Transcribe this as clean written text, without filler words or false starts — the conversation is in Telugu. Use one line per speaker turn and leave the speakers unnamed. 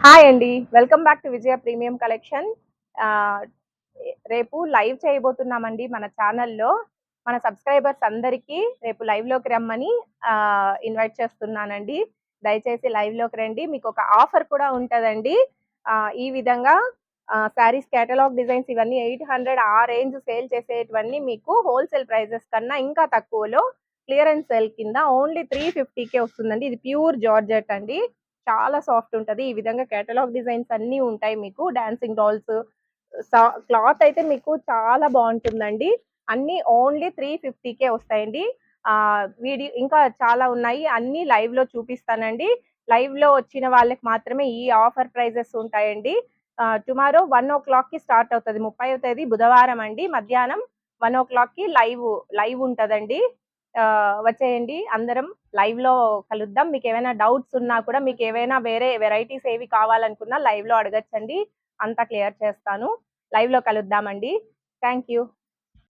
హాయ్ అండి. Welcome back to Vijaya premium collection. ఆహ్, రేపు లైవ్ చేయబోతున్నామండి మన ఛానల్‌లో. మన సబ్‌స్క్రైబర్స్ అందరికీ రేపు లైవ్‌లోకి రమ్మని ఇన్వైట్ చేస్తున్నానండి. దయచేసి లైవ్‌లోకి రండి. మీకొక ఆఫర్ కూడా ఉంటదండి. ఈ విధంగా శారీస్ కేటలాగ్ డిజైన్స్ ఇవన్నీ 800 ఆ రేంజ్ సేల్ చేసేటివన్నీ మీకు హోల్‌సేల్ ప్రైజెస్ కన్నా ఇంకా తక్కువలో క్లియరెన్స్ సేల్ కింద ఓన్లీ 350కే వస్తుందండి. ఇది ప్యూర్ జార్జెట్ అండి. చాలా సాఫ్ట్ ఉంటది. ఈ విధంగా కేటలాగ్ డిజైన్స్ అన్నీ ఉంటాయి మీకు. డాన్సింగ్ డాల్స్ క్లాత్ అయితే మీకు చాలా బావుంటుందండి. అన్నీ ఓన్లీ 350కే వస్తాయండి. ఇంకా చాలా ఉన్నాయి. అన్నీ లైవ్‌లో చూపిస్తానండి. లైవ్‌లో వచ్చిన వాళ్ళకి మాత్రమే ఈ ఆఫర్ ప్రైజెస్ ఉంటాయండి. టుమారో 1:00కి స్టార్ట్ అవుతది. 30వ తేదీ బుధవారం అండి. మధ్యాహ్నం 1:00కి లైవ్ ఉంటదండి. వచ్చేయండి అందరం లైవ్‌లో కలుద్దాం. మీకేమైనా డౌట్స్ ఉన్నా కూడా మీకేవైనా వేరే వెరైటీస్ ఏవి కావాలనుకున్నా లైవ్‌లో అడగొచ్చండి. అంతా క్లియర్ చేస్తాను. లైవ్‌లో కలుద్దామండి. Thank you.